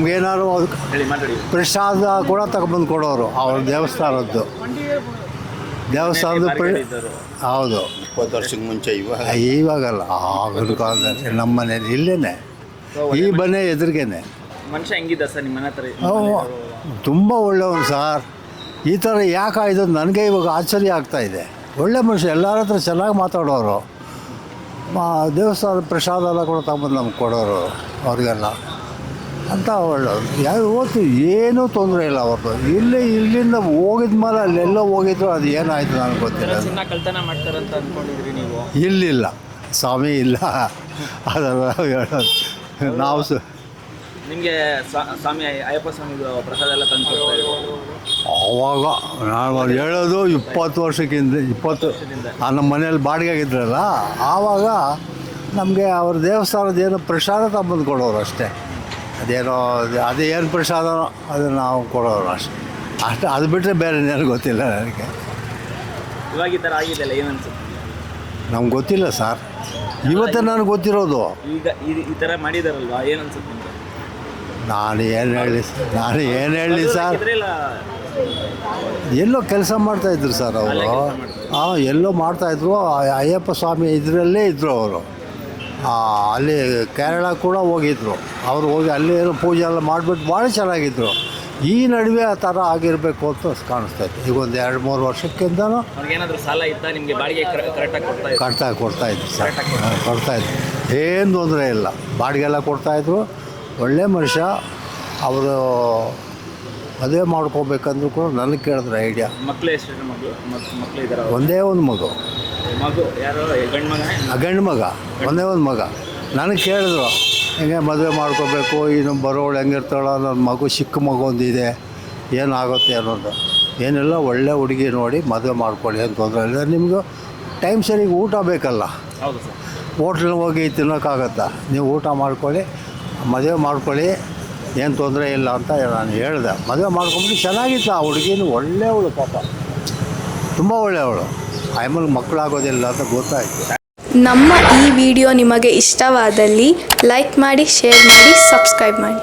ನಮಗೇನಾದ್ರು ಪ್ರಸಾದ ಕೂಡ ತಗೊಬಂದು ಕೊಡೋರು ಅವ್ರ ದೇವಸ್ಥಾನದ್ದು ಹೌದು. 20 ವರ್ಷಕ್ಕೆ ಮುಂಚೆ ಇವಾಗಲ್ಲ ಆಗಿನ ಕಾಲದಲ್ಲಿ ನಮ್ಮ ಮನೇಲಿ ಇಲ್ಲೇ ಈ ಮನೆ ಎದುರಿಗೇನೆ ಮನುಷ್ಯ ಹೆಂಗಿದ್ದ ಸರ್ ನಿಮ್ಮ ಮನೆ ಹತ್ರ? ತುಂಬ ಒಳ್ಳೆಯವನು ಸರ್. ಈ ಥರ ಯಾಕೆ ಆಯಿತು ನನಗೆ ಇವಾಗ ಆಶ್ಚರ್ಯ ಆಗ್ತಾಯಿದೆ. ಒಳ್ಳೆ ಮನುಷ್ಯ, ಎಲ್ಲರ ಹತ್ರ ಚೆನ್ನಾಗಿ ಮಾತಾಡೋರು. ದೇವಸ್ಥಾನದ ಪ್ರಸಾದ ಎಲ್ಲ ಕೂಡ ತಗೊಂಬಂದು ನಮ್ಗೆ ಕೊಡೋರು ಅವ್ರಿಗೆಲ್ಲ ಅಂತ ಒಳ್ಳೆಯವರು. ಯಾವ ಓದ್ತು ಏನೂ ತೊಂದರೆ ಇಲ್ಲ ಅವ್ರದ್ದು. ಇಲ್ಲಿಂದ ಹೋಗಿದ ಮೇಲೆ ಅಲ್ಲೆಲ್ಲೋ ಹೋಗಿದ್ರು, ಅದು ಏನಾಯಿತು ನನಗೆ ಗೊತ್ತಿಲ್ಲ. ಕಳ್ತನ ಮಾಡ್ತಾರಂತ ಅಂದ್ಕೊಂಡಿದ್ರಿ ನೀವು? ಇಲ್ಲಿಲ್ಲ ಸ್ವಾಮಿ, ಇಲ್ಲ. ಅದೆಲ್ಲ ಹೇಳೋದು ನಾವು ನಿಮಗೆ ಸ್ವಾಮಿ ಅಯ್ಯಪ್ಪ ಸ್ವಾಮಿದು ಪ್ರಸಾದ ಎಲ್ಲ ತಂದು ಅವಾಗ ನಾನು ಹೇಳೋದು 20 ವರ್ಷಕ್ಕಿಂತ 20 ನಮ್ಮ ಮನೇಲಿ ಬಾಡಿಗೆಗಿದ್ರಲ್ಲ, ಆವಾಗ ನಮಗೆ ಅವ್ರ ದೇವಸ್ಥಾನದ ಏನೋ ಪ್ರಸಾದ ತಗೊಂಬಂದು ಕೊಡೋರು ಅಷ್ಟೇ. ಅದೇನು ಪ್ರಸಾದ ಅದನ್ನು ನಾವು ಕೊಡೋರು ಅಷ್ಟೇ. ಅದು ಬಿಟ್ಟರೆ ಬೇರೆ ಏನು ಗೊತ್ತಿಲ್ಲ ನನಗೆ. ಇವಾಗ ಈ ಥರ ಆಗಿದೆಯಲ್ಲ, ಏನು ಅನ್ಸುತ್ತೆ? ನಮ್ಗೆ ಗೊತ್ತಿಲ್ಲ ಸರ್, ಇವತ್ತೇ ನನಗೆ ಗೊತ್ತಿರೋದು. ಈಗ ಈ ಥರ ಮಾಡಿದಾರಲ್ವಾ, ಏನು ಅನ್ಸುತ್ತೆ ನಿಮಗೆ? ನಾನು ಏನು ಹೇಳಿ ಸರ್, ಎಲ್ಲೋ ಕೆಲಸ ಮಾಡ್ತಾಯಿದ್ರು ಸರ್ ಅವರು. ಎಲ್ಲೋ ಮಾಡ್ತಾಯಿದ್ರು. ಅಯ್ಯಪ್ಪ ಸ್ವಾಮಿ ಇದರಲ್ಲೇ ಇದ್ದರು ಅವರು. ಅಲ್ಲಿ ಕೇರಳ ಕೂಡ ಹೋಗಿದ್ರು. ಅವರು ಹೋಗಿ ಅಲ್ಲಿ ಏನೋ ಪೂಜೆ ಎಲ್ಲ ಮಾಡಿಬಿಟ್ಟು ಭಾಳ ಚೆನ್ನಾಗಿದ್ದರು. ಈ ನಡುವೆ ಆ ಥರ ಆಗಿರಬೇಕು ಅಂತ ಕಾಣಿಸ್ತೈತೆ. ಈಗ ಒಂದು 2-3 ವರ್ಷಕ್ಕಿಂತನೂ ಏನಾದರೂ ಸಾಲ ಇತ್ತಾ ನಿಮಗೆ? ಬಾಡಿಗೆ ಕರೆಕ್ಟಾಗಿ ಕೊಡ್ತಾಯಿದ್ರು ಸರ್, ಕೊಡ್ತಾಯಿದ್ರು. ಏನು ತೊಂದರೆ ಇಲ್ಲ. ಬಾಡಿಗೆಲ್ಲ ಕೊಡ್ತಾಯಿದ್ರು. ಒಳ್ಳೆ ಮನುಷ್ಯ. ಅವರು ಮದುವೆ ಮಾಡ್ಕೋಬೇಕಂದ್ರೂ ಕೂಡ ನನಗೆ ಕೇಳಿದ್ರು ಐಡಿಯಾ. ಮಕ್ಕಳು ಎಷ್ಟು ಮಕ್ಕಳು ಇದ್ದಾರೆ? ಒಂದೇ ಒಂದು ಮಗು. ಯಾರು? ಗಂಡು ಮಗ, ಒಂದೇ ಒಂದು ಮಗ. ನನಗೆ ಕೇಳಿದ್ರು, ಹಿಂಗೆ ಮದುವೆ ಮಾಡ್ಕೋಬೇಕು, ಇನ್ನು ಬರೋಳು ಹೆಂಗಿರ್ತಾಳೋ, ನನ್ನ ಮಗು ಚಿಕ್ಕ ಮಗು ಒಂದಿದೆ, ಏನಾಗುತ್ತೆ ಅನ್ನೋದು. ಏನೆಲ್ಲ ಒಳ್ಳೆ ಹುಡುಗಿ ನೋಡಿ ಮದುವೆ ಮಾಡ್ಕೊಳ್ಳಿ ಅಂತ ತೊಂದರೆ ಇಲ್ಲ. ನಿಮಗೂ ಟೈಮ್ ಸರಿಗೆ ಊಟ ಬೇಕಲ್ಲ. ಹೌದು ಸರ್. ಹೋಟ್ಲಿಗೆ ಹೋಗಿ ತಿನ್ನೋಕ್ಕಾಗತ್ತಾ? ನೀವು ಊಟ ಮಾಡ್ಕೊಳ್ಳಿ, ಮದುವೆ ಮಾಡ್ಕೊಳ್ಳಿ, ಏನು ತೊಂದರೆ ಇಲ್ಲ ಅಂತ ನಾನು ಹೇಳಿದೆ. ಮದುವೆ ಮಾಡ್ಕೊಂಬಿಟ್ಟು ಚೆನ್ನಾಗಿತ್ತು. ಆ ಹುಡುಗಿನೂ ಒಳ್ಳೆಯವಳು, ಪಾಪ ತುಂಬ ಒಳ್ಳೆಯವಳು. ಆಮೇಲೆ ಮಕ್ಕಳಾಗೋದಿಲ್ಲ ಅಂತ ಗೊತ್ತಾಯಿತು. ನಮ್ಮ ಈ ವಿಡಿಯೋ ನಿಮಗೆ ಇಷ್ಟವಾದಲ್ಲಿ ಲೈಕ್ ಮಾಡಿ, ಶೇರ್ ಮಾಡಿ, ಸಬ್ಸ್ಕ್ರೈಬ್ ಮಾಡಿ.